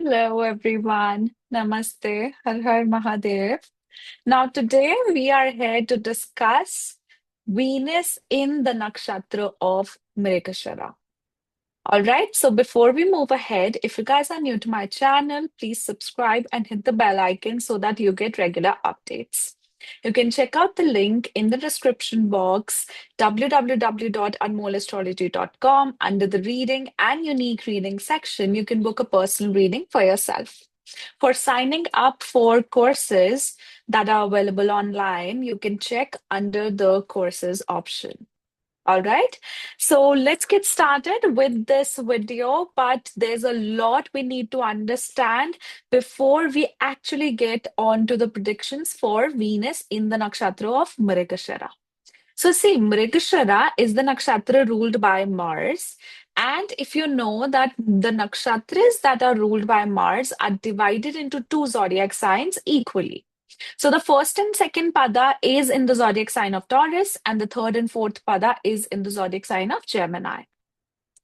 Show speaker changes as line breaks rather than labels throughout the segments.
Hello, everyone. Namaste. Har Har Mahadev. Now, today we are here to discuss Venus in the nakshatra of Mrigashira. All right, so before we move ahead, if you guys are new to my channel, please subscribe and hit the bell icon so that you get regular updates. You can check out the link in the description box, www.anmolastrology.com. Under the reading and unique reading section, you can book a personal reading for yourself. For signing up for courses that are available online, you can check under the courses option. All right, so let's get started with this video, but there's a lot we need to understand before we actually get on to the predictions for Venus in the nakshatra of Mrigashira. So, see, Mrigashira is the nakshatra ruled by Mars. And if you know that the nakshatras that are ruled by Mars are divided into two zodiac signs equally. So the first and second pada is in the zodiac sign of Taurus, and the third and fourth pada is in the zodiac sign of Gemini.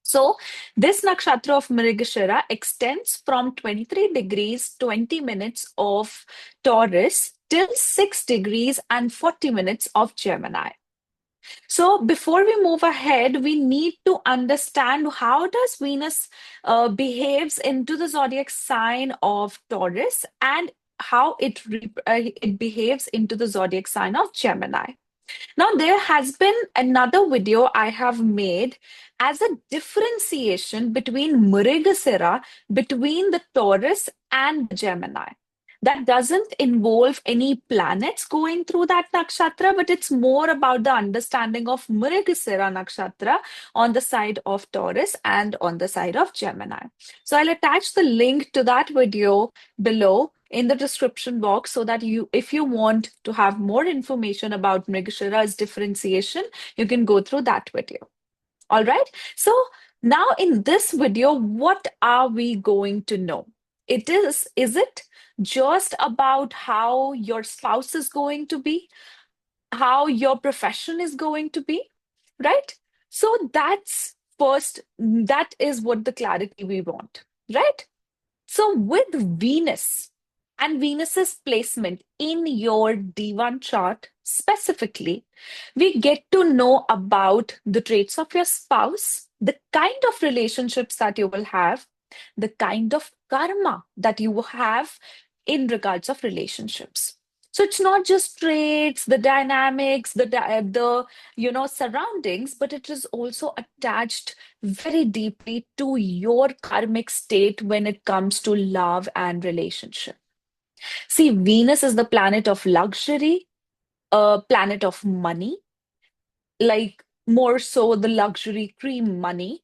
So this nakshatra of Mrigashira extends from 23 degrees 20 minutes of Taurus till 6 degrees and 40 minutes of Gemini. So before we move ahead, we need to understand how does Venus behaves into the zodiac sign of Taurus and how it behaves into the zodiac sign of Gemini. Now, there has been another video I have made as a differentiation between Mrigasira, between the Taurus and the Gemini. That doesn't involve any planets going through that nakshatra, but it's more about the understanding of Mrigasira nakshatra on the side of Taurus and on the side of Gemini. So I'll attach the link to that video below in the description box so that if you want to have more information about Mrigashira's differentiation, you can go through that video. All right. So now in this video, what are we going to know? Is it just about how your spouse is going to be, how your profession is going to be, right? So that is what the clarity we want, right? So with Venus and Venus's placement in your D1 chart specifically, we get to know about the traits of your spouse, the kind of relationships that you will have, the kind of karma that you will have in regards of relationships. So it's not just traits, the dynamics, the surroundings, but it is also attached very deeply to your karmic state when it comes to love and relationship. See, Venus is the planet of luxury, a planet of money, like more so the luxury cream money.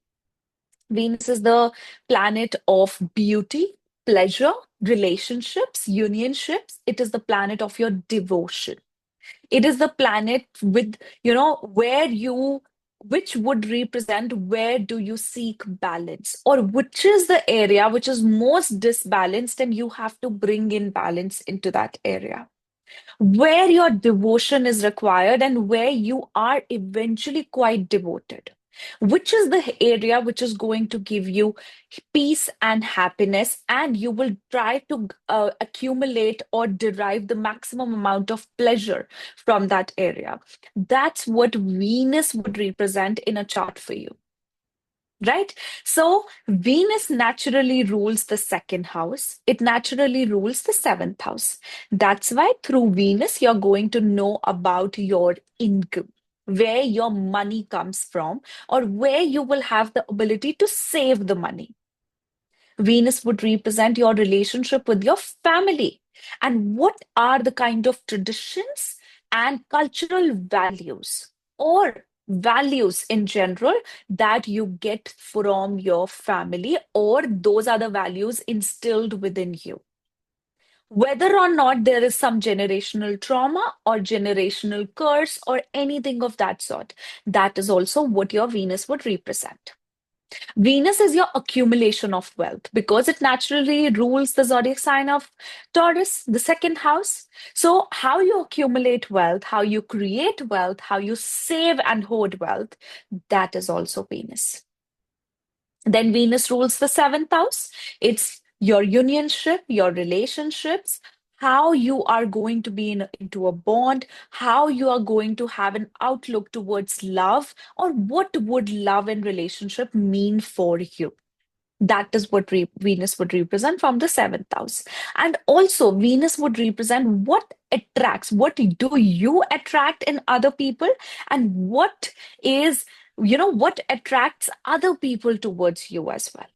Venus is the planet of beauty, pleasure, relationships, unionships. It is the planet of your devotion. It is the planet with, which would represent where do you seek balance, or which is the area which is most disbalanced, and you have to bring in balance into that area where your devotion is required and where you are eventually quite devoted, which is the area which is going to give you peace and happiness, and you will try to accumulate or derive the maximum amount of pleasure from that area. That's what Venus would represent in a chart for you. Right? So Venus naturally rules the second house. It naturally rules the seventh house. That's why through Venus, you're going to know about your income, where your money comes from, or where you will have the ability to save the money. Venus would represent your relationship with your family. And what are the kind of traditions and cultural values or values in general that you get from your family, or those are the values instilled within you? Whether or not there is some generational trauma or generational curse or anything of that sort, that is also what your Venus would represent. Venus is your accumulation of wealth because it naturally rules the zodiac sign of Taurus, the second house. So, how you accumulate wealth, how you create wealth, how you save and hoard wealth, that is also Venus. Then Venus rules the seventh house. It's your unionship, your relationships, how you are going to be into a bond, how you are going to have an outlook towards love, or what would love and relationship mean for you. That is what Venus would represent from the seventh house. And also, Venus would represent what attracts, what do you attract in other people, and what is, what attracts other people towards you as well.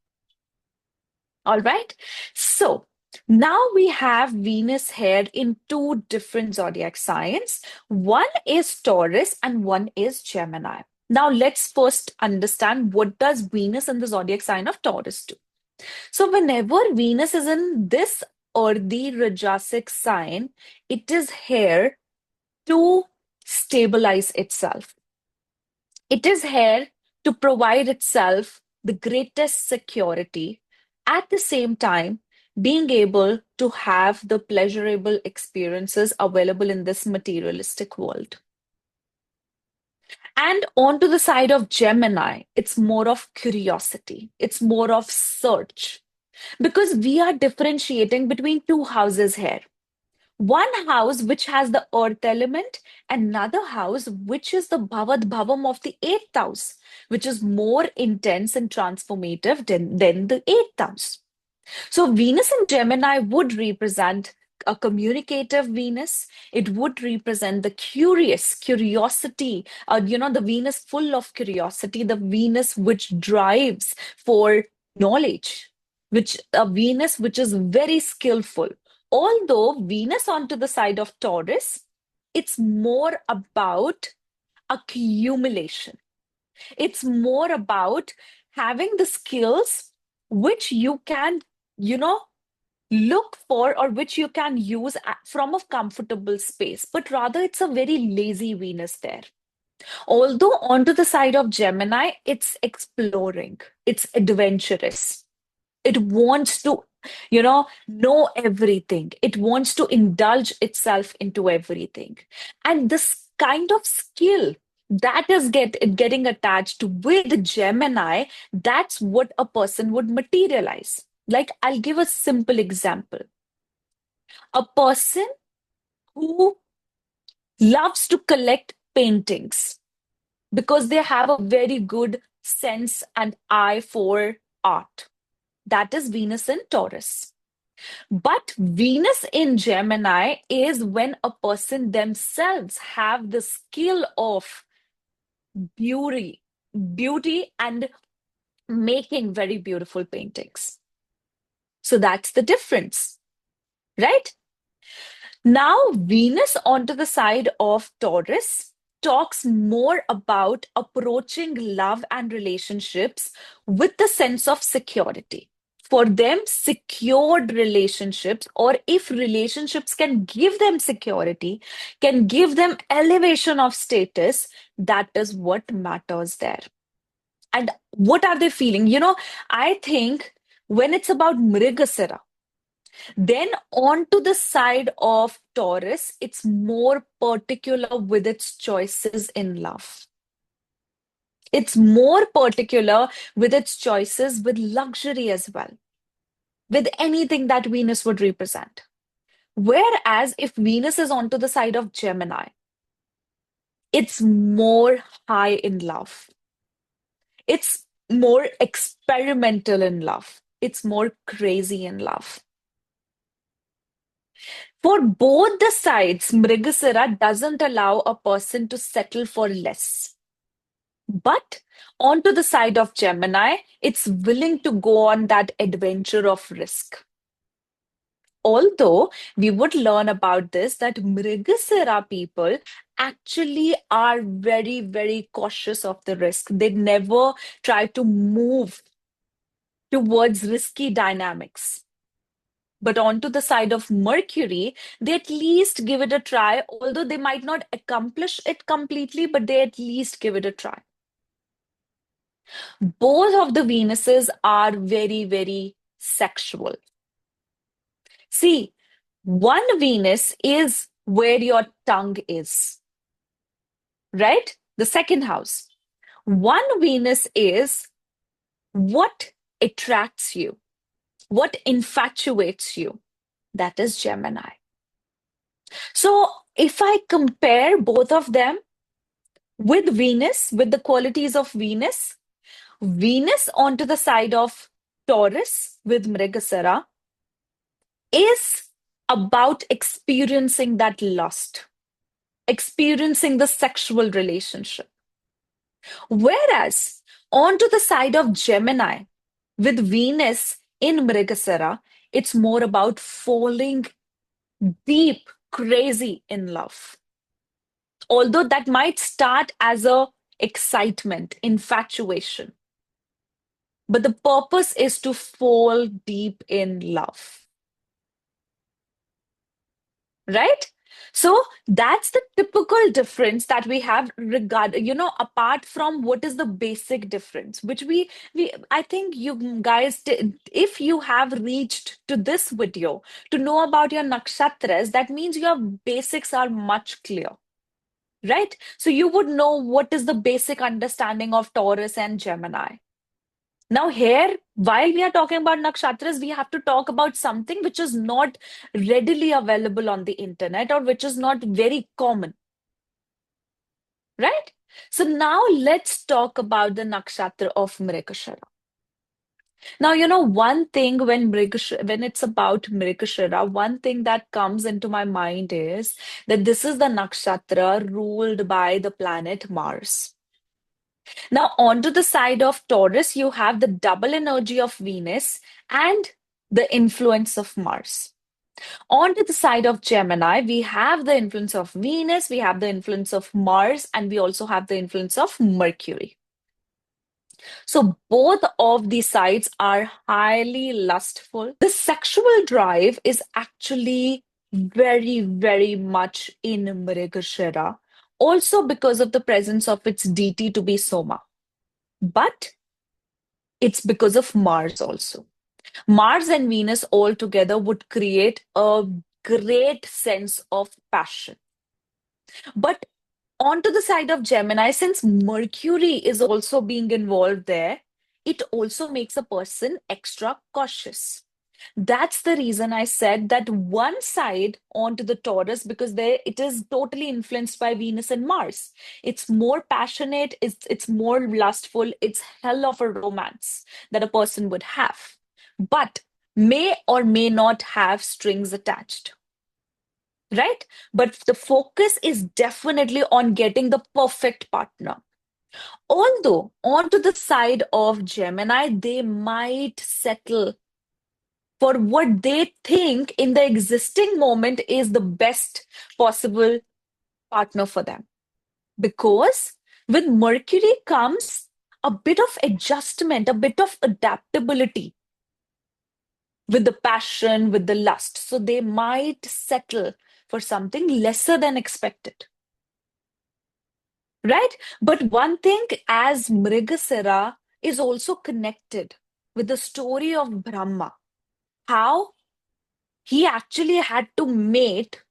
All right. So now we have Venus here in two different zodiac signs. One is Taurus and one is Gemini. Now let's first understand what does Venus in the zodiac sign of Taurus do. So whenever Venus is in this earthy Rajasic sign, it is here to stabilize itself. It is here to provide itself the greatest security, at the same time, being able to have the pleasurable experiences available in this materialistic world. And onto the side of Gemini, it's more of curiosity, it's more of search, because we are differentiating between two houses here. One house which has the earth element, another house which is the Bhavad Bhavam of the eighth house, which is more intense and transformative than the eighth house. So Venus in Gemini would represent a communicative Venus. It would represent the curiosity, the Venus full of curiosity, the Venus which drives for knowledge, which a Venus which is very skillful. Although Venus onto the side of Taurus, it's more about accumulation. It's more about having the skills which you can, you know, look for or which you can use from a comfortable space, but rather it's a very lazy Venus there. Although onto the side of Gemini, it's exploring, it's adventurous. It wants to, know everything. It wants to indulge itself into everything. And this kind of skill that is getting attached with Gemini, that's what a person would materialize. Like, I'll give a simple example. A person who loves to collect paintings because they have a very good sense and eye for art. That is Venus in Taurus. But Venus in Gemini is when a person themselves have the skill of beauty, beauty and making very beautiful paintings. So that's the difference, right? Now, Venus onto the side of Taurus talks more about approaching love and relationships with the sense of security. For them, secured relationships, or if relationships can give them security, can give them elevation of status, that is what matters there. And what are they feeling? I think when it's about Mrigasira, then onto the side of Taurus, it's more particular with its choices in love. It's more particular with its choices with luxury as well, with anything that Venus would represent. Whereas if Venus is onto the side of Gemini, it's more high in love. It's more experimental in love. It's more crazy in love. For both the sides, Mrigasira doesn't allow a person to settle for less. But onto the side of Gemini, it's willing to go on that adventure of risk. Although we would learn about this, that Mrigasira people actually are very, very cautious of the risk. They never try to move towards risky dynamics. But onto the side of Mercury, they at least give it a try, although they might not accomplish it completely, but they at least give it a try. Both of the Venuses are very, very sexual. See, one Venus is where your tongue is, right? The second house. One Venus is what attracts you. What infatuates you? That is Gemini. So if I compare both of them with Venus, with the qualities of Venus, Venus onto the side of Taurus with Mrigashira is about experiencing that lust, experiencing the sexual relationship. Whereas onto the side of Gemini with Venus in Mrigashira, it's more about falling deep, crazy in love. Although that might start as a excitement, infatuation, but the purpose is to fall deep in love, right? So that's the typical difference that we have apart from what is the basic difference, which we I think you guys, if you have reached to this video to know about your nakshatras, that means your basics are much clear. Right? So you would know what is the basic understanding of Taurus and Gemini. Now, here, while we are talking about nakshatras, we have to talk about something which is not readily available on the internet or which is not very common, right? So now let's talk about the nakshatra of Mrigashira. Now, one thing when it's about Mrigashira, one thing that comes into my mind is that this is the nakshatra ruled by the planet Mars. Now, onto the side of Taurus, you have the double energy of Venus and the influence of Mars. Onto the side of Gemini, we have the influence of Venus, we have the influence of Mars, and we also have the influence of Mercury. So both of these sides are highly lustful. The sexual drive is actually very, very much in Mrigashira, also because of the presence of its deity to be Soma. But it's because of Mars also. Mars and Venus all together would create a great sense of passion. But onto the side of Gemini, since Mercury is also being involved there, it also makes a person extra cautious. That's the reason I said that one side onto the Taurus, because there it is totally influenced by Venus and Mars. It's more passionate, it's more lustful, it's hell of a romance that a person would have, but may or may not have strings attached. Right? But the focus is definitely on getting the perfect partner. Although, onto the side of Gemini, they might settle for what they think in the existing moment is the best possible partner for them. Because with Mercury comes a bit of adjustment, a bit of adaptability with the passion, with the lust. So they might settle for something lesser than expected. Right? But one thing, as Mrigasira is also connected with the story of Brahma, how he actually had to mate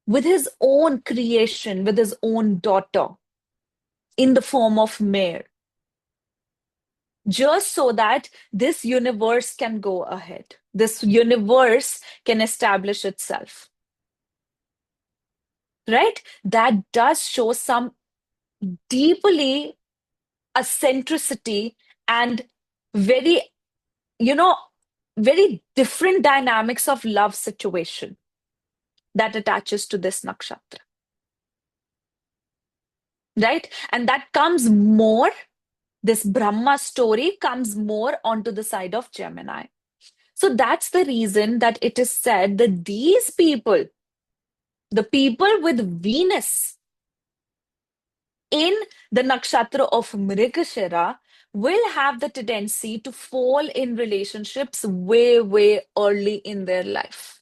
with his own creation, with his own daughter in the form of mare, just so that this universe can go ahead. This universe can establish itself. Right? That does show some deeply eccentricity and very, you know, very different dynamics of love situation that attaches to this nakshatra. Right? And that comes more, this Brahma story comes more onto the side of Gemini. So that's the reason that it is said that these people, the people with Venus in the nakshatra of Mrigashira, will have the tendency to fall in relationships way, way early in their life.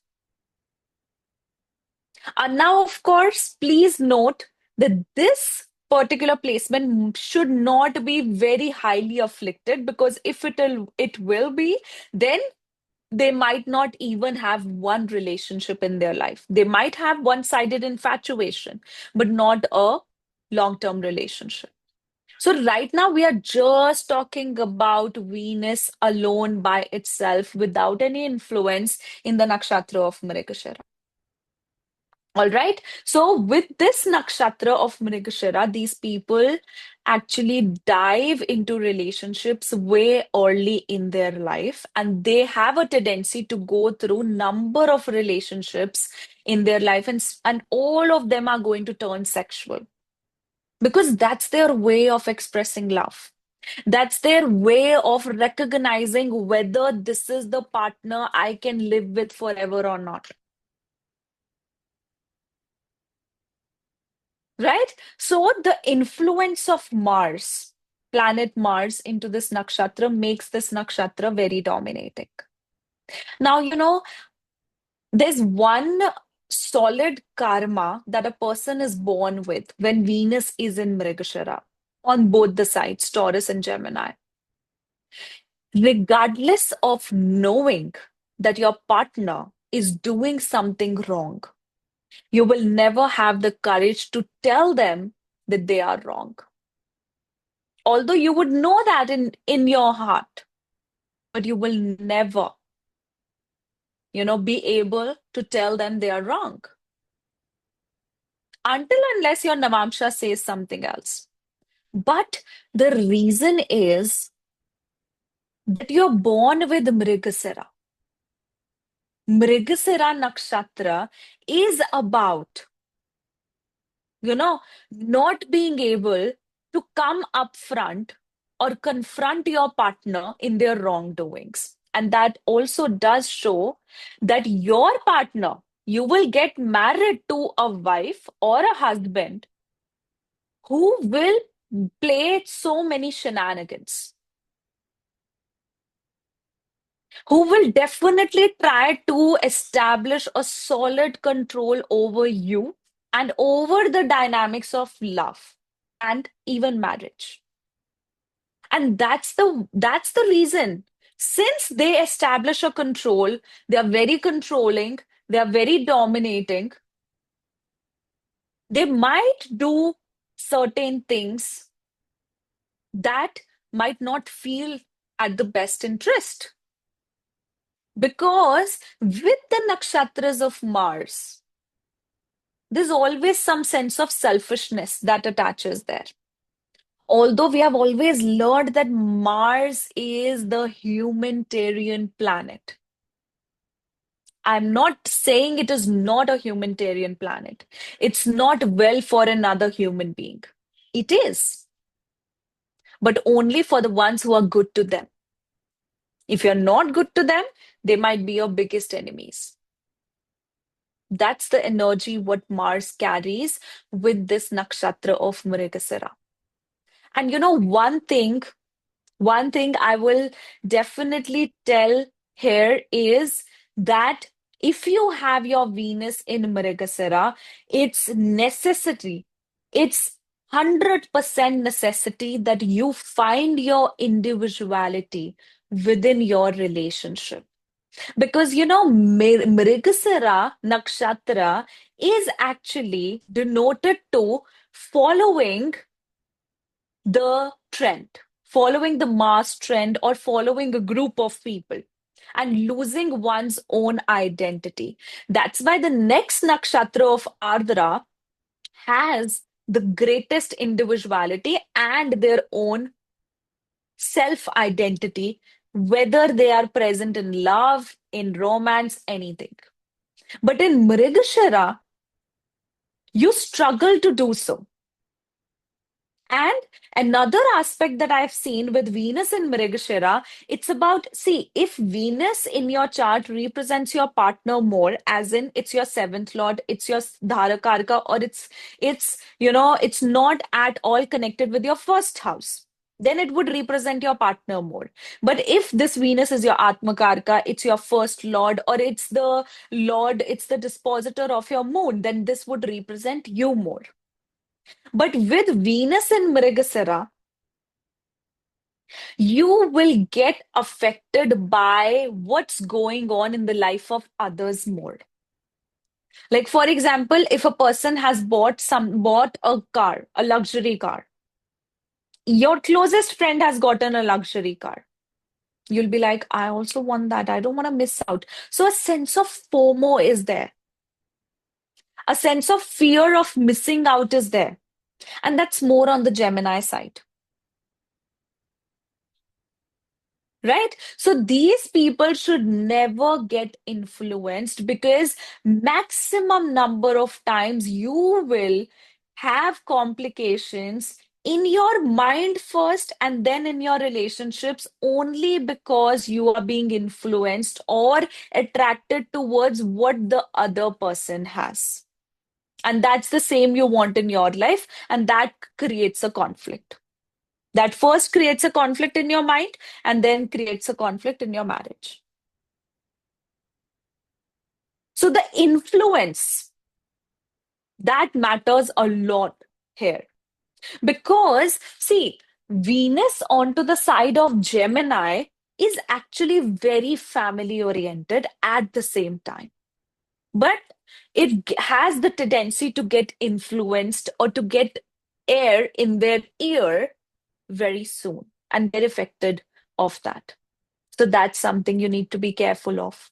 Now, of course, please note that this particular placement should not be very highly afflicted, because if it will be, then they might not even have one relationship in their life. They might have one-sided infatuation, but not a long-term relationship. So right now we are just talking about Venus alone by itself without any influence in the nakshatra of Mrigashira. All right. So with this nakshatra of Mrigashira, these people actually dive into relationships way early in their life, and they have a tendency to go through number of relationships in their life, and all of them are going to turn sexual because that's their way of expressing love. That's their way of recognizing whether this is the partner I can live with forever or not. Right? So the influence of Mars, planet Mars, into this nakshatra makes this nakshatra very dominating. Now, there's one solid karma that a person is born with when Venus is in Mrigashira on both the sides, Taurus and Gemini. Regardless of knowing that your partner is doing something wrong, you will never have the courage to tell them that they are wrong. Although you would know that in your heart, but you will never, be able to tell them they are wrong until unless your Navamsha says something else. But the reason is that you're born with Mrigasira. Mrigasira Nakshatra is about, not being able to come up front or confront your partner in their wrongdoings. And that also does show that your partner, you will get married to a wife or a husband who will play so many shenanigans, who will definitely try to establish a solid control over you and over the dynamics of love and even marriage. And that's the reason. Since they establish a control, they are very controlling, they are very dominating, they might do certain things that might not feel at the best interest. Because with the nakshatras of Mars, there's always some sense of selfishness that attaches there. Although we have always learned that Mars is the humanitarian planet. I'm not saying it is not a humanitarian planet. It's not well for another human being. It is, but only for the ones who are good to them. If you're not good to them, they might be your biggest enemies. That's the energy what Mars carries with this nakshatra of Mrigasira. And one thing I will definitely tell here is that if you have your Venus in Mrigasira, it's necessity. It's 100% necessity that you find your individuality within your relationship. Because Mrigasira nakshatra is actually denoted to following the trend, following the mass trend, or following a group of people and losing one's own identity. That's why the next nakshatra of Ardra has the greatest individuality and their own self identity, whether they are present in love, in romance, anything. But in Mrigashira, you struggle to do so. And another aspect that I've seen with Venus in Mrigashira, it's about, see, if Venus in your chart represents your partner more, as in it's your seventh lord, it's your Dharakarka, or it's not at all connected with your first house. Then it would represent your partner more. But if this Venus is your Atmakarka, it's your first lord, or it's the lord, it's the dispositor of your moon, then this would represent you more. But with Venus in Mrigasira, you will get affected by what's going on in the life of others more. Like, for example, if a person has bought a car, a luxury car, Your closest friend has gotten a luxury car. You'll be like, I also want that. I don't want to miss out. So a sense of FOMO is there. A sense of fear of missing out is there. And that's more on the Gemini side. Right? So these people should never get influenced because maximum number of times you will have complications in your mind first and then in your relationships only because you are being influenced or attracted towards what the other person has. And that's the same you want in your life, and that creates a conflict. That first creates a conflict in your mind and then creates a conflict in your marriage. So the influence that matters a lot here because see, Venus onto the side of Gemini is actually very family oriented at the same time. But it has the tendency to get influenced or to get air in their ear very soon and get affected of that. So that's something you need to be careful of,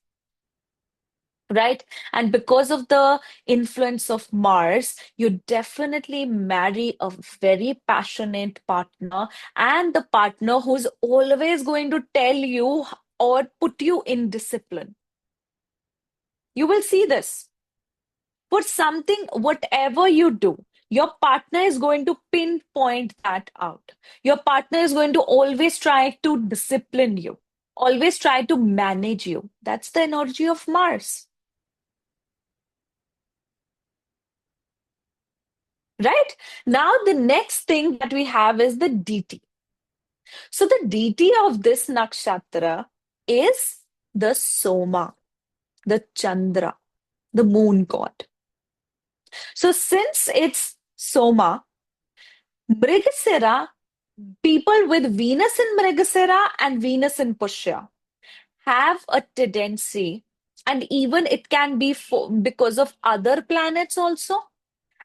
right? And because of the influence of Mars, you definitely marry a very passionate partner and the partner who's always going to tell you or put you in discipline. You will see this. For something, whatever you do, your partner is going to pinpoint that out. Your partner is going to always try to discipline you, always try to manage you. That's the energy of Mars, right? Now, the next thing that we have is the deity. So, the deity of this nakshatra is the Soma, the Chandra, the moon god. So, since it's Soma, Mrigasira, people with Venus in Mrigashira and Venus in Pushya have a tendency, and even it can be because of other planets also.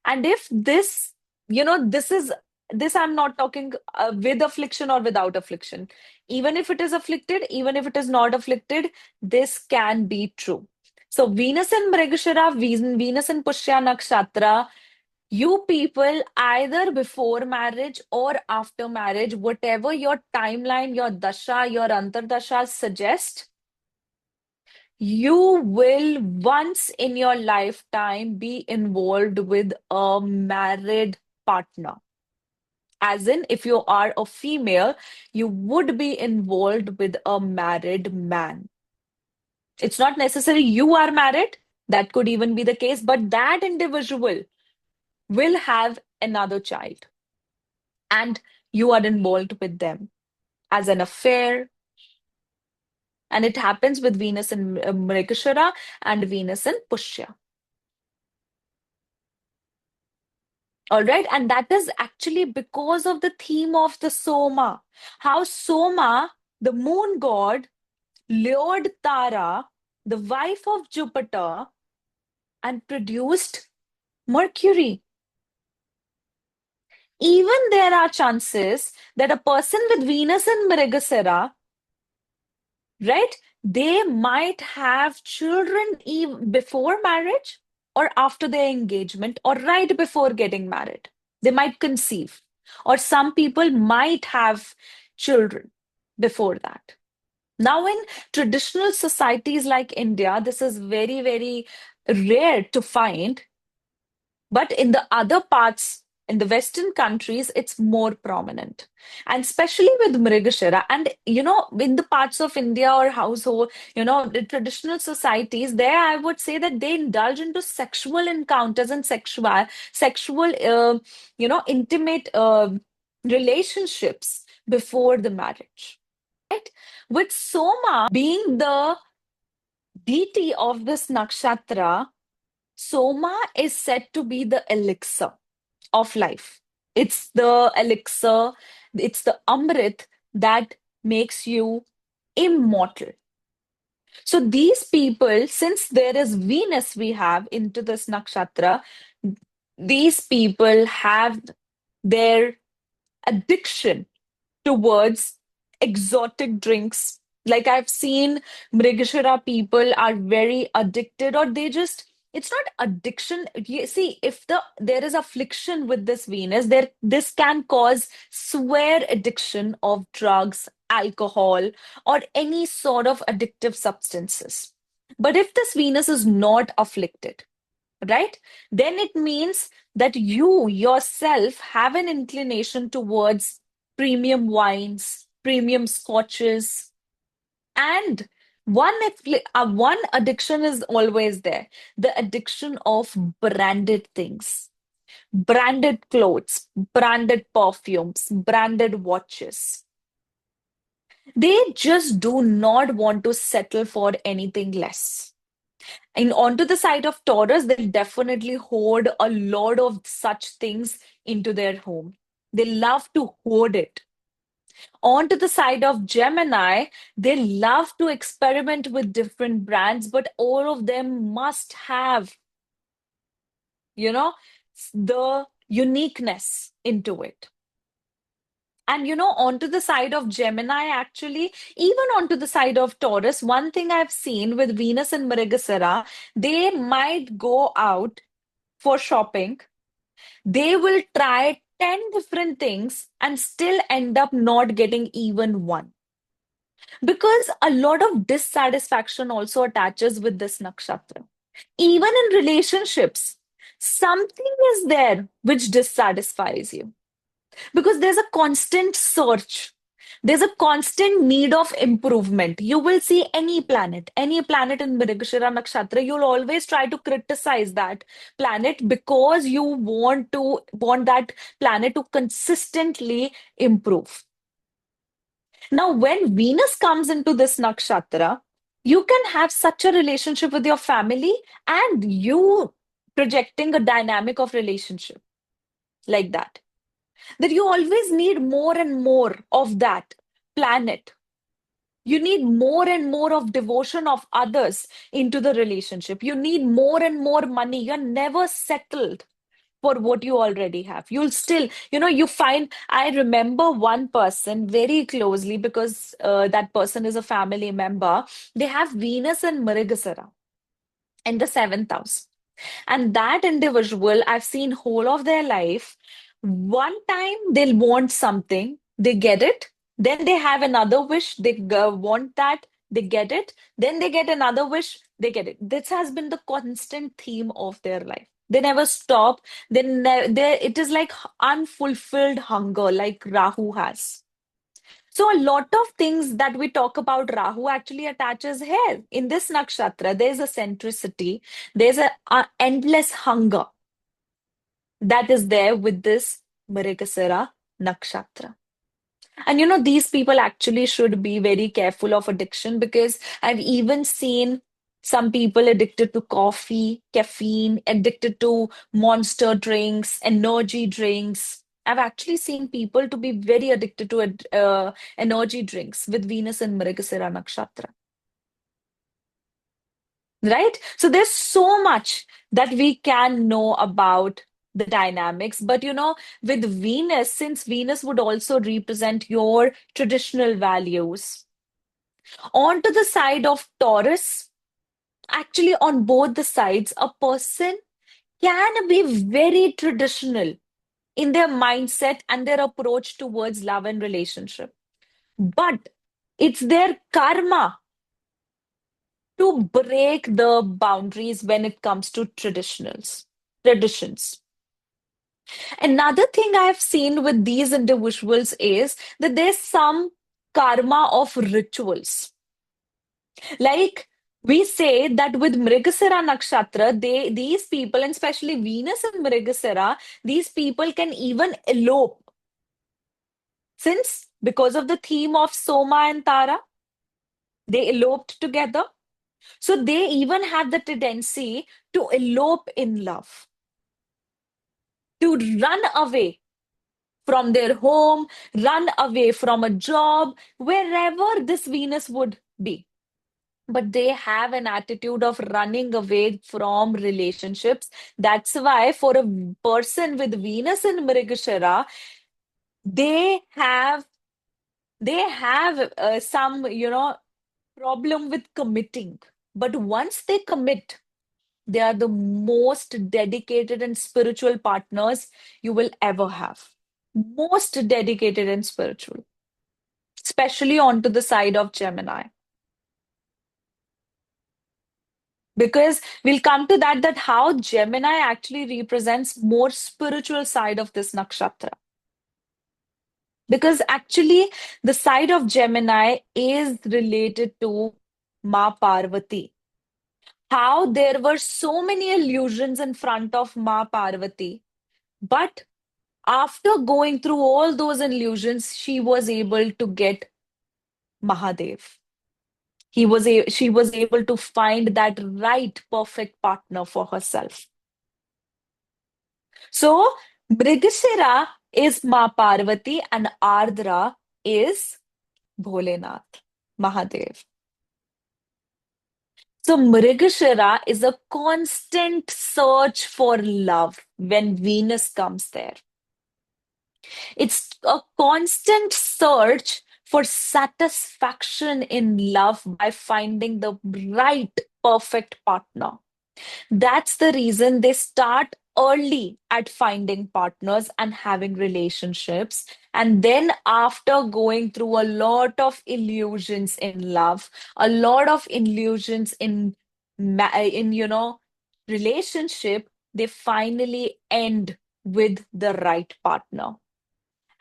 And if this, this is this I'm not talking with affliction or without affliction. Even if it is afflicted, even if it is not afflicted, this can be true. So Venus in Mrigashira, Venus in Pushya Nakshatra, you people, either before marriage or after marriage, whatever your timeline, your dasha, your antardasha suggest, you will once in your lifetime be involved with a married partner. As in, if you are a female, you would be involved with a married man. It's not necessary you are married, that could even be the case, but that individual will have another child and you are involved with them as an affair. And it happens with Venus in Mrigashira and Venus in Pushya. All right. And that is actually because of the theme of the Soma. How Soma, the moon god, lured Tara, the wife of Jupiter, and produced Mercury. Even there are chances that a person with Venus in Mrigashira, right? They might have children even before marriage or after their engagement or right before getting married. They might conceive, or some people might have children before that. Now, in traditional societies like India, this is very, very rare to find. But in the other parts, in the Western countries, it's more prominent. And especially with Mrigashira. And, in the parts of India or household, the traditional societies, there I would say that they indulge into sexual encounters and intimate relationships before the marriage. Right? With Soma being the deity of this nakshatra, Soma is said to be the elixir of life. It's the elixir, it's the Amrit that makes you immortal. So these people, since there is Venus we have into this nakshatra, these people have their addiction towards exotic drinks. Like I've seen Mrigashira people are very addicted, or they just, it's not addiction. You see, if there is affliction with this Venus, this can cause swear addiction of drugs, alcohol, or any sort of addictive substances. But if this Venus is not afflicted, right? Then it means that you yourself have an inclination towards premium wines, premium scotches, and one addiction is always there, the addiction of branded things, branded clothes, branded perfumes, branded watches. They just do not want to settle for anything less. And onto the side of Taurus, they'll definitely hoard a lot of such things into their home. They love to hoard it. Onto the side of Gemini, they love to experiment with different brands, but all of them must have, you know, the uniqueness into it. And onto the side of Gemini, actually, even onto the side of Taurus, one thing I've seen with Venus and Mrigashira, they might go out for shopping. They will try 10 different things and still end up not getting even one. Because a lot of dissatisfaction also attaches with this nakshatra. Even in relationships, something is there which dissatisfies you because there's a constant search. There's a constant need of improvement. You will see any planet in Mrigashira Nakshatra, you'll always try to criticize that planet because you want that planet to consistently improve. Now, when Venus comes into this nakshatra, you can have such a relationship with your family and you projecting a dynamic of relationship like that you always need more and more of that planet. You need more and more of devotion of others into the relationship. You need more and more money. You're never settled for what you already have. You'll still, you find, I remember one person very closely because that person is a family member. They have Venus and Mrigasara in the seventh house. And that individual, I've seen whole of their life, one time they'll want something, they get it. Then they have another wish, they want that, they get it. Then they get another wish, they get it. This has been the constant theme of their life. They never stop. It is like unfulfilled hunger, like Rahu has. So a lot of things that we talk about Rahu actually attaches here. In this nakshatra, there's a centricity, there's a endless hunger that is there with this Mrigasira nakshatra. And these people actually should be very careful of addiction because I've even seen some people addicted to coffee, caffeine, addicted to monster drinks, energy drinks. I've actually seen people to be very addicted to energy drinks with Venus and Mrigasira nakshatra. Right? So there's so much that we can know about the dynamics. But with Venus, since Venus would also represent your traditional values, onto the side of Taurus, actually on both the sides, a person can be very traditional in their mindset and their approach towards love and relationship. But it's their karma to break the boundaries when it comes to traditions. Another thing I've seen with these individuals is that there's some karma of rituals. Like we say that with Mrigasira Nakshatra, these people, and especially Venus and Mrigasira, these people can even elope. Since because of the theme of Soma and Tara, they eloped together. So they even have the tendency to elope in love, to run away from their home, run away from a job, wherever this Venus would be. But they have an attitude of running away from relationships. That's why, for a person with Venus in Mrigashira, They have some, problem with committing. But once they commit, they are the most dedicated and spiritual partners you will ever have. Most dedicated and spiritual, especially onto the side of Gemini. Because we'll come to that how Gemini actually represents more spiritual side of this nakshatra. Because actually, the side of Gemini is related to Ma Parvati. How there were so many illusions in front of Ma Parvati, but after going through all those illusions, she was able to get Mahadev. She was able to find that right, perfect partner for herself. So, Mrigashira is Ma Parvati and Ardra is Bholenath, Mahadev. So, Mrigashira is a constant search for love when Venus comes there. It's a constant search for satisfaction in love by finding the right, perfect partner. That's the reason they start early at finding partners and having relationships. And then, after going through a lot of illusions in love, a lot of illusions in relationship, they finally end with the right partner.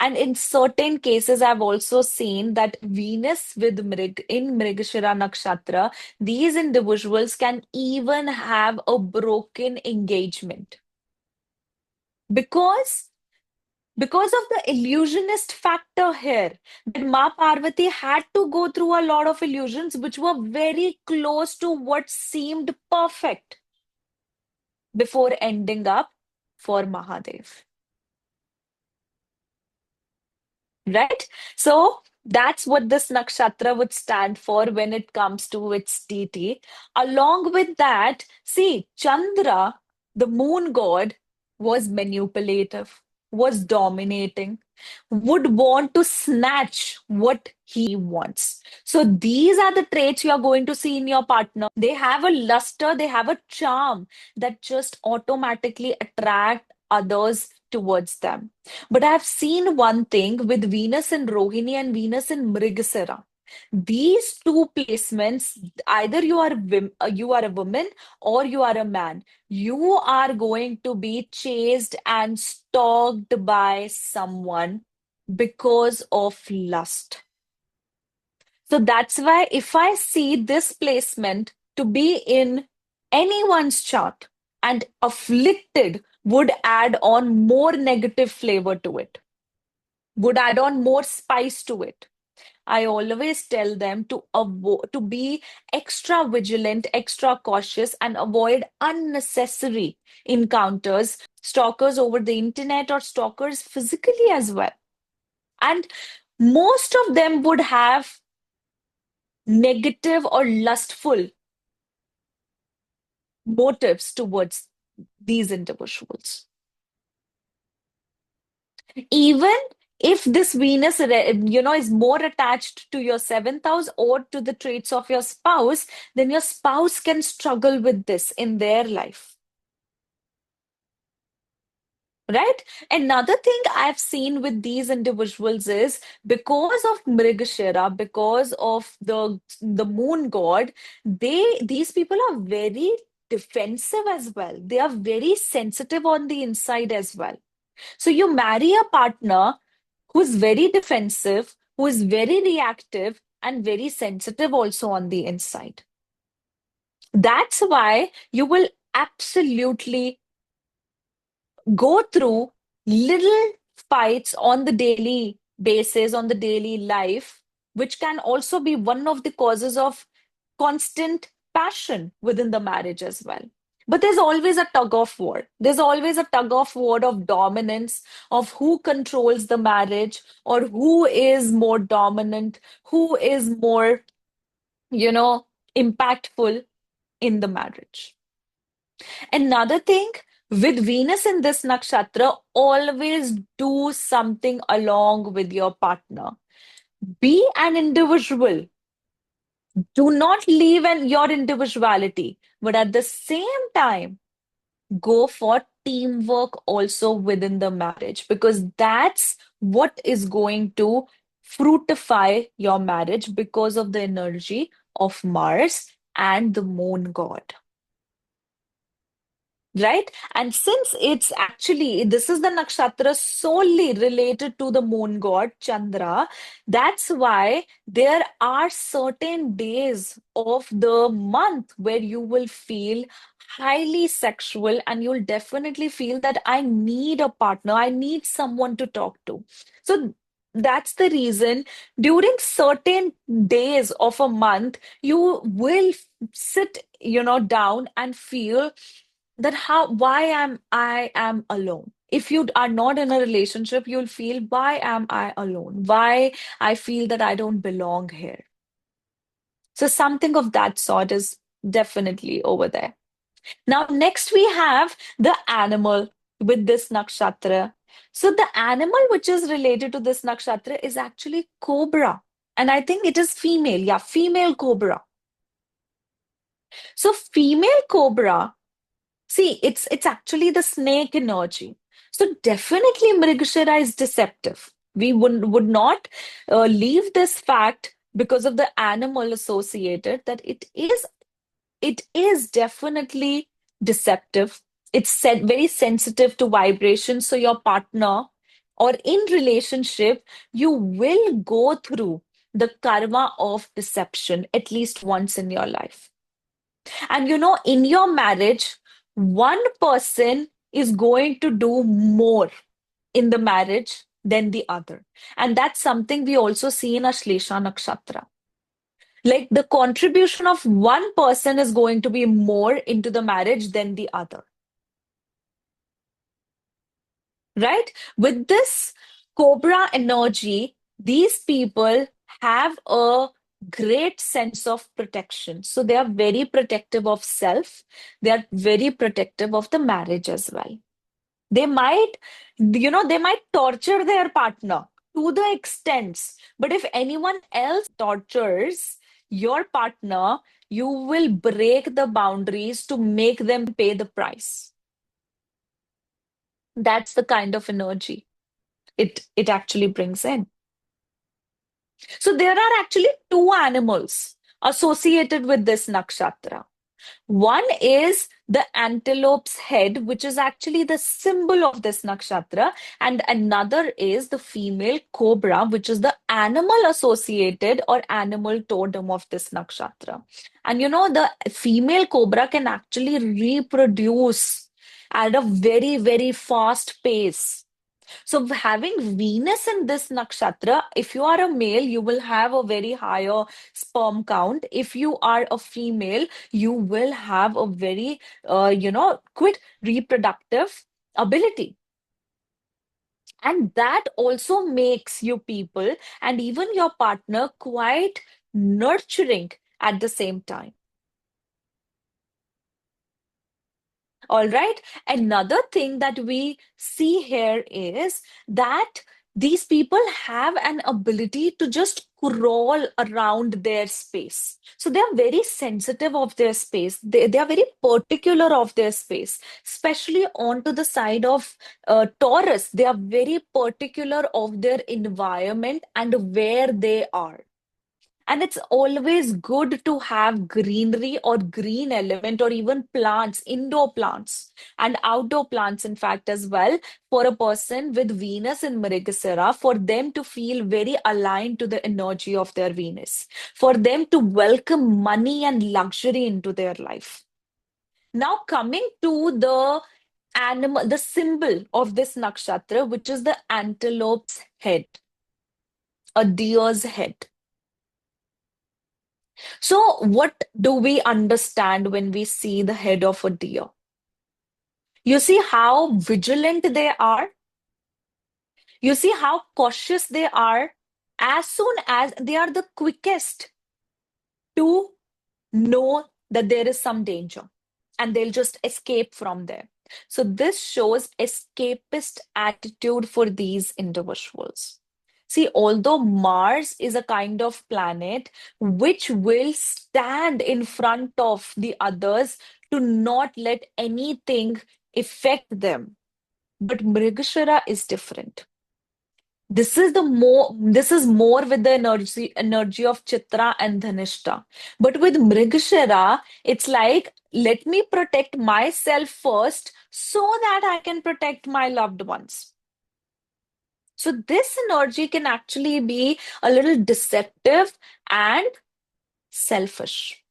And in certain cases, I've also seen that Venus with in Mrigashira Nakshatra, these individuals can even have a broken engagement because because of the illusionist factor here. That Ma Parvati had to go through a lot of illusions which were very close to what seemed perfect before ending up for Mahadev. Right? So that's what this nakshatra would stand for when it comes to its deity. Along with that, see, Chandra, the moon god, was manipulative, was dominating, would want to snatch what he wants. So these are the traits you are going to see in your partner. They have a luster, they have a charm that just automatically attract others towards them. But I've seen one thing with Venus in Rohini and Venus in Mrigasira. These two placements, either you are a woman or you are a man, you are going to be chased and stalked by someone because of lust. So that's why if I see this placement to be in anyone's chart and afflicted would add on more negative flavor to it, would add on more spice to it. I always tell them to be extra vigilant, extra cautious, and avoid unnecessary encounters, stalkers over the internet or stalkers physically as well. And most of them would have negative or lustful motives towards these individuals. Even if this Venus, is more attached to your seventh house or to the traits of your spouse, then your spouse can struggle with this in their life. Right? Another thing I've seen with these individuals is because of Mrigashira, because of the moon god, these people are very defensive as well. They are very sensitive on the inside as well. So you marry a partner who's very defensive, who is very reactive, and very sensitive also on the inside. That's why you will absolutely go through little fights on the daily basis, on the daily life, which can also be one of the causes of constant passion within the marriage as well. But there's always a tug of war. There's always a tug of war of dominance, of who controls the marriage or who is more dominant, who is more, impactful in the marriage. Another thing With Venus in this nakshatra, always do something along with your partner. Be an individual. Do not leave your individuality, but at the same time, go for teamwork also within the marriage, because that's what is going to fruitify your marriage because of the energy of Mars and the moon god. Right? And since it's actually, this is the nakshatra solely related to the moon god Chandra, that's why there are certain days of the month where you will feel highly sexual and you'll definitely feel that I need a partner, I need someone to talk to. So that's the reason during certain days of a month, you will sit, down and feel that how why am I am alone. If you are not in a relationship, you'll feel, why am I alone? Why I feel that I don't belong here. So something of that sort is definitely over there. Now, next we have the animal with this nakshatra. So the animal which is related to this nakshatra is actually cobra. And I think it is female. Yeah, female cobra. So female cobra, see, it's actually the snake energy. So definitely Mrigashira is deceptive. We would not leave this fact because of the animal associated, that it is definitely deceptive. It's very sensitive to vibration. So your partner or in relationship, you will go through the karma of deception at least once in your life. And in your marriage, one person is going to do more in the marriage than the other. And that's something we also see in Ashlesha Nakshatra. Like the contribution of one person is going to be more into the marriage than the other. Right? With this Cobra energy, these people have a great sense of protection. So they are very protective of self. They are very protective of the marriage as well. They might, they might torture their partner to the extents. But if anyone else tortures your partner, you will break the boundaries to make them pay the price. That's the kind of energy it actually brings in. So there are actually two animals associated with this nakshatra. One is the antelope's head, which is actually the symbol of this nakshatra, and another is the female cobra, which is the animal associated or animal totem of this nakshatra. And the female cobra can actually reproduce at a very, very fast pace. So having Venus in this nakshatra, if you are a male, you will have a very higher sperm count. If you are a female, you will have a very, quick reproductive ability. And that also makes you people and even your partner quite nurturing at the same time. All right. Another thing that we see here is that these people have an ability to just crawl around their space. So they are very sensitive of their space. They are very particular of their space, especially onto the side of Taurus. They are very particular of their environment and where they are. And it's always good to have greenery or green element or even plants, indoor plants and outdoor plants, in fact, as well, for a person with Venus in Mrigashira, for them to feel very aligned to the energy of their Venus, for them to welcome money and luxury into their life. Now, coming to the animal, the symbol of this nakshatra, which is the antelope's head, a deer's head. So, what do we understand when we see the head of a deer? You see how vigilant they are. You see how cautious they are. As soon as they are the quickest to know that there is some danger and they'll just escape from there. So this shows escapist attitude for these individuals. See, although Mars is a kind of planet which will stand in front of the others to not let anything affect them, but Mrigashira is different. This is more with the energy of Chitra and Dhanishta. But with Mrigashira, it's like, let me protect myself first so that I can protect my loved ones. So this energy can actually be a little deceptive and selfish.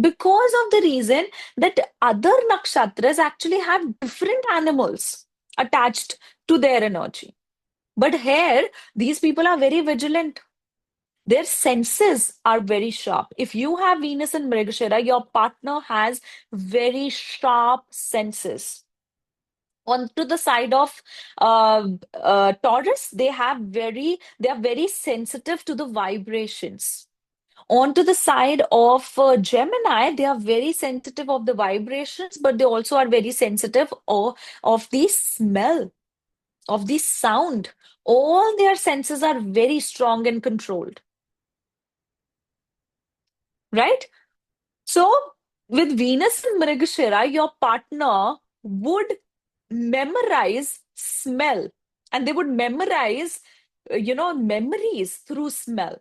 Because of the reason that other nakshatras actually have different animals attached to their energy. But here, these people are very vigilant. Their senses are very sharp. If you have Venus in Mrigashira, your partner has very sharp senses. Onto the side of Taurus, they are very sensitive to the vibrations. Onto the side of Gemini, they are very sensitive of the vibrations, but they also are very sensitive of the smell, of the sound. All their senses are very strong and controlled, right? So, with Venus and Mrigashira, your partner would memorize smell and they would memorize, memories through smell.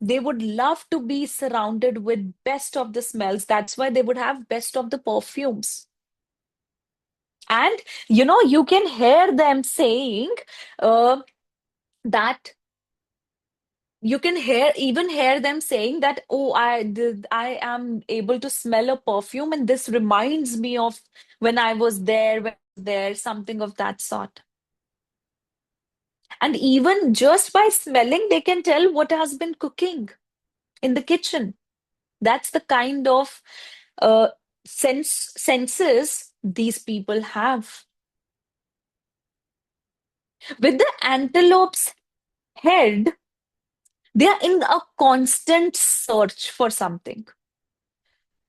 They would love to be surrounded with best of the smells. That's why they would have best of the perfumes. And, you can hear them saying uh, that you can hear them saying that, oh, I am able to smell a perfume and this reminds me of when I was there, something of that sort. And even just by smelling they can tell what has been cooking in the kitchen. That's the kind of uh, senses these people have. With the antelope's head, they are in a constant search for something.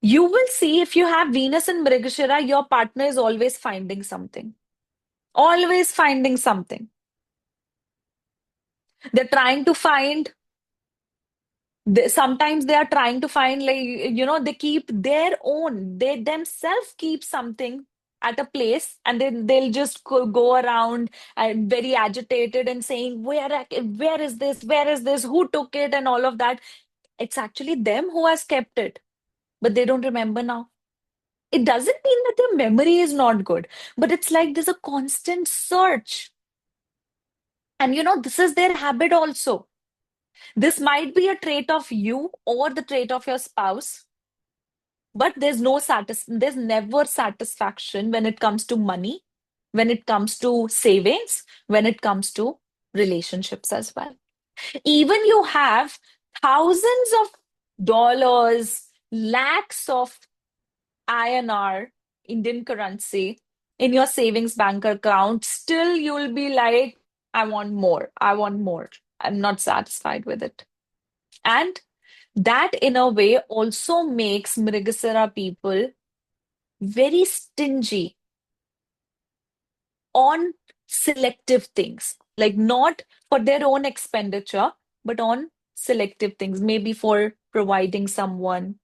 You will see if you have Venus and Mrigashira, your partner is always finding something. Always finding something. They're trying to find, sometimes they are trying to find, like, they keep their own, they themselves keep something at a place and then they'll just go around and very agitated and saying, where is this? Where is this? Who took it? And all of that. It's actually them who has kept it, but they don't remember now. It doesn't mean that their memory is not good, but it's like there's a constant search. And this is their habit also. This might be a trait of you or the trait of your spouse, but there's never satisfaction when it comes to money, when it comes to savings, when it comes to relationships as well. Even you have thousands of dollars, lakhs of INR, Indian currency, in your savings bank account, still you'll be like, I want more. I want more. I'm not satisfied with it. And that, in a way, also makes Mrigasara people very stingy on selective things, like not for their own expenditure, but on selective things, maybe for providing someone,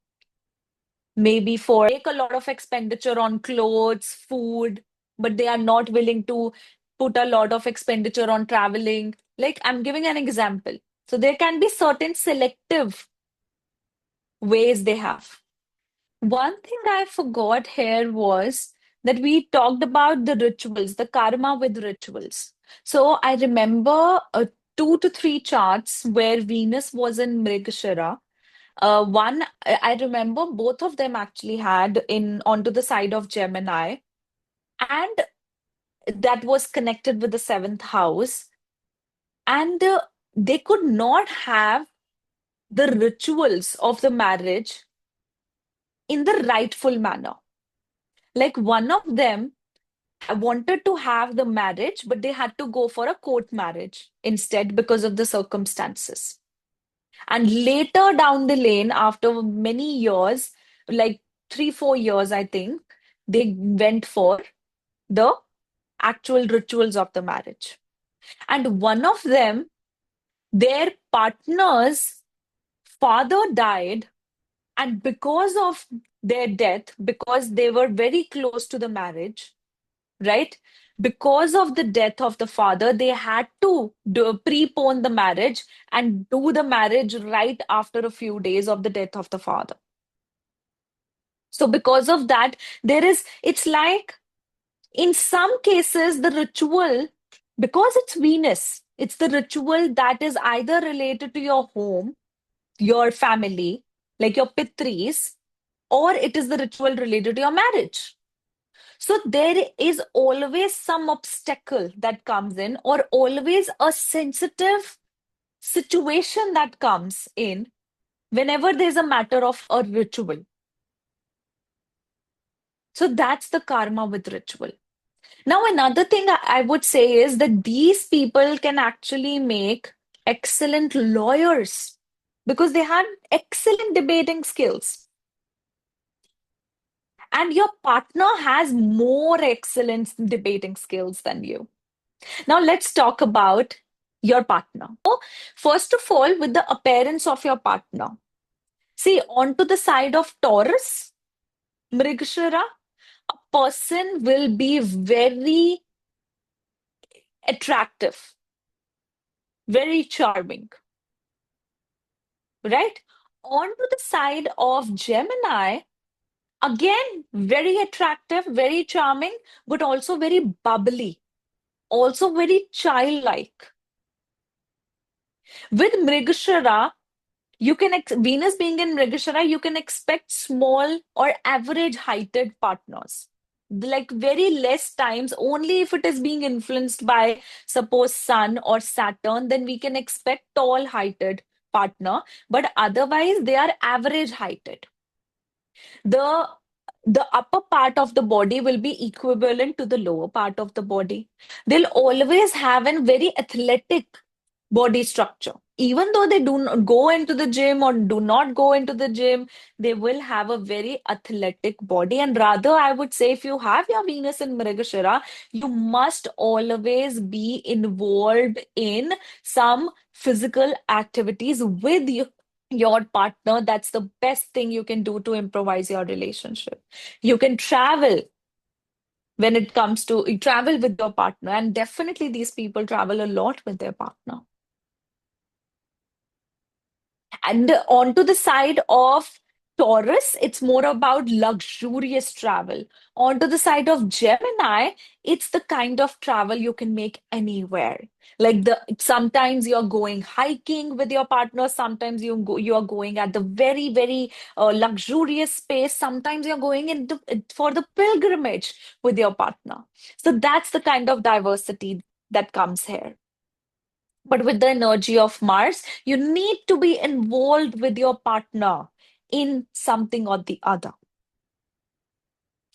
maybe for make a lot of expenditure on clothes, food, but they are not willing to put a lot of expenditure on traveling. Like, I'm giving an example. So there can be certain selective ways they have. One thing I forgot here was that we talked about the rituals, the karma with rituals. So I remember 2 to 3 charts where Venus was in Mrigashira. One, I remember both of them actually had in onto the side of Gemini, and that was connected with the seventh house. And they could not have the rituals of the marriage in the rightful manner. Like one of them wanted to have the marriage, but they had to go for a court marriage instead because of the circumstances. And later down the lane, after many years, like 3, 4 years, I think, they went for the actual rituals of the marriage. And one of them, their partner's father died, and because of their death, because they were very close to the marriage, right? Because of the death of the father, they had to prepone the marriage and do the marriage right after a few days of the death of the father. So, because of that, it's like in some cases, the ritual, because it's Venus, it's the ritual that is either related to your home, your family, like your Pitris, or it is the ritual related to your marriage. So there is always some obstacle that comes in, or always a sensitive situation that comes in whenever there's a matter of a ritual. So that's the karma with ritual. Now, another thing I would say is that these people can actually make excellent lawyers because they have excellent debating skills. And your partner has more excellent debating skills than you. Now, let's talk about your partner. So, first of all, with the appearance of your partner, see, onto the side of Taurus, Mrigashira, a person will be very attractive, very charming, right? Onto the side of Gemini, again, very attractive, very charming, but also very bubbly, also very childlike. With Mrigashira, Venus being in Mrigashira, you can expect small or average heighted partners. Like very less times, only if it is being influenced by, suppose, Sun or Saturn, then we can expect tall heighted partner. But otherwise, they are average heighted. The the upper part of the body will be equivalent to the lower part of the body. They'll always have a very athletic body structure. Even though they do not go into the gym or do not go into the gym, they will have a very athletic body. And rather, I would say if you have your Venus in Mrigashira, you must always be involved in some physical activities with your partner. That's the best thing you can do to improvise your relationship. You can travel when it comes to you travel with your partner, and definitely these people travel a lot with their partner. And onto the side of Taurus, it's more about luxurious travel. Onto the side of Gemini, it's the kind of travel you can make anywhere. Like sometimes you're going hiking with your partner, sometimes you are going at the very, very luxurious space, sometimes you're going for the pilgrimage with your partner. So that's the kind of diversity that comes here. But with the energy of Mars, you need to be involved with your partner in something or the other.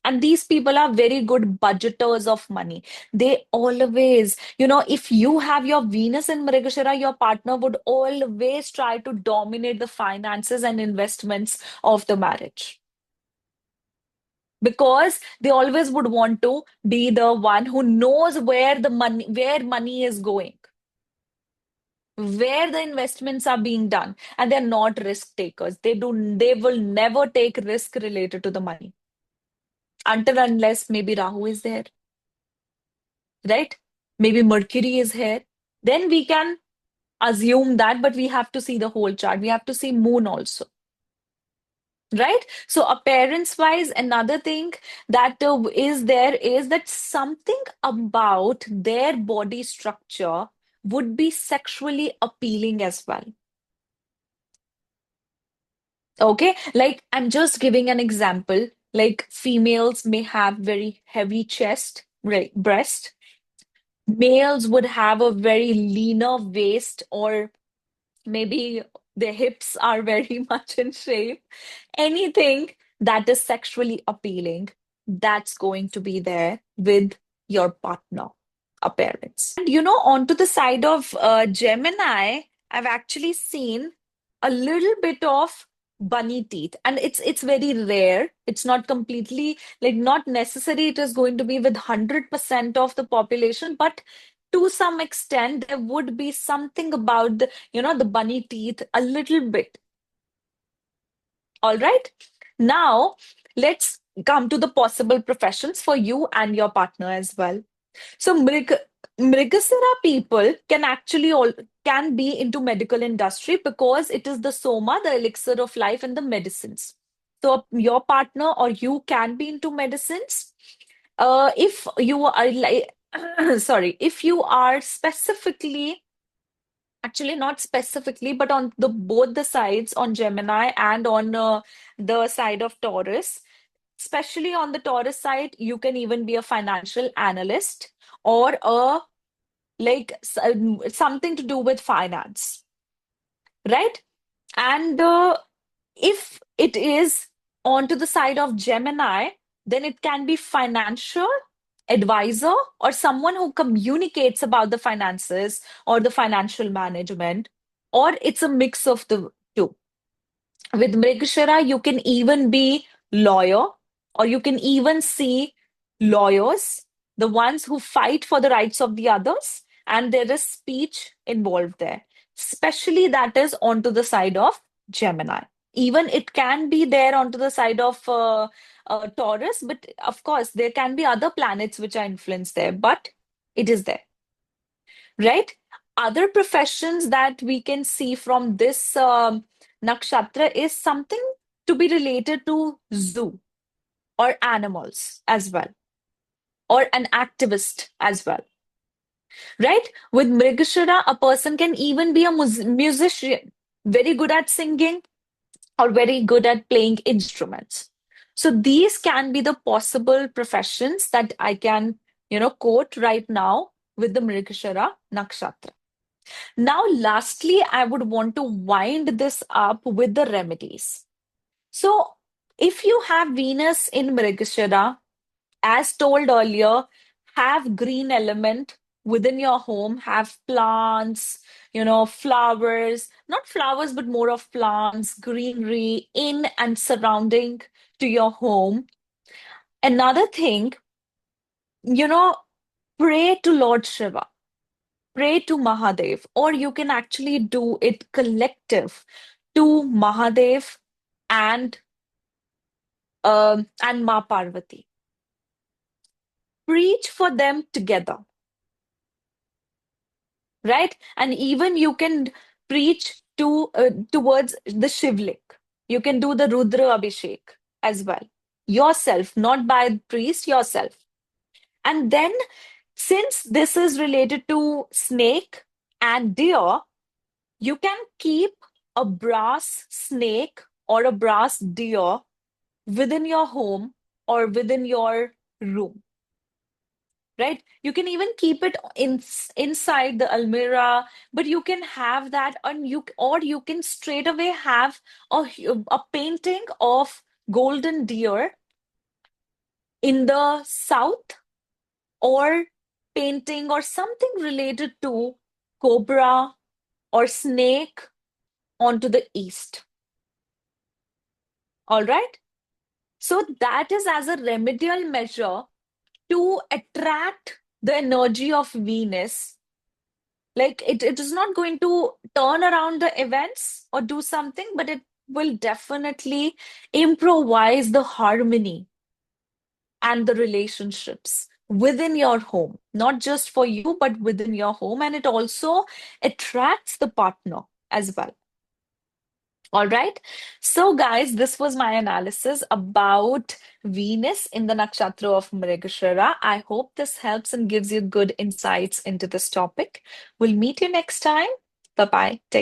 And these people are very good budgeters of money. They always, if you have your Venus in Mrigashira, your partner would always try to dominate the finances and investments of the marriage. Because they always would want to be the one who knows where money is going, where the investments are being done, and they're not risk takers. They will never take risk related to the money until unless maybe Rahu is there, right? Maybe Mercury is here. Then we can assume that, but we have to see the whole chart. We have to see moon also. Right? So appearance wise, another thing that is there is that something about their body structure would be sexually appealing as well. Okay, like I'm just giving an example. Like females may have very heavy chest, right, breast. Males would have a very leaner waist, or maybe their hips are very much in shape. Anything that is sexually appealing, that's going to be there with your partner appearance. And onto the side of Gemini, I've actually seen a little bit of bunny teeth, and it's very rare. It's not completely, like, not necessary it is going to be with 100% of the population, but to some extent there would be something about the, the bunny teeth a little bit. All right. Now let's come to the possible professions for you and your partner as well. So Mrigasira people can actually all can be into medical industry because it is the soma, the elixir of life, and the medicines. So your partner or you can be into medicines. If you are like, sorry, if you are specifically, actually not specifically, but on the both the sides, on Gemini and on the side of Taurus, especially on the Taurus side, you can even be a financial analyst or a something to do with finance, right? And if it is onto the side of Gemini, then it can be financial advisor or someone who communicates about the finances or the financial management, or it's a mix of the two. With Mrigashira, you can even be lawyer, or you can even see lawyers, the ones who fight for the rights of the others, and there is speech involved there. Especially that is onto the side of Gemini. Even it can be there onto the side of Taurus, but of course there can be other planets which are influenced there, but it is there, right? Other professions that we can see from this nakshatra is something to be related to zoo or animals as well, or an activist as well, right? With Mrigashira, a person can even be a musician, very good at singing or very good at playing instruments. So these can be the possible professions that I can, quote right now with the Mrigashira nakshatra. Now, lastly, I would want to wind this up with the remedies. So, if you have Venus in Mrigashira, as told earlier, have green element within your home, have plants, flowers, not flowers, but more of plants, greenery in and surrounding to your home. Another thing, you know, pray to Lord Shiva, pray to Mahadev, or you can actually do it collective to Mahadev and Ma Parvati. Preach for them together, right? And even you can preach towards the Shivlik. You can do the Rudra Abhishek as well. Yourself, not by the priest, yourself. And then, since this is related to snake and deer, you can keep a brass snake or a brass deer within your home or within your room, right? You can even keep it inside the almirah, but you can have that on you, or you can straight away have a painting of golden deer in the south, or painting or something related to cobra or snake onto the east. All right. So that is as a remedial measure to attract the energy of Venus. Like it is not going to turn around the events or do something, but it will definitely improvise the harmony and the relationships within your home, not just for you, but within your home. And it also attracts the partner as well. All right. So, guys, this was my analysis about Venus in the nakshatra of Mrigashira. I hope this helps and gives you good insights into this topic. We'll meet you next time. Bye bye. Take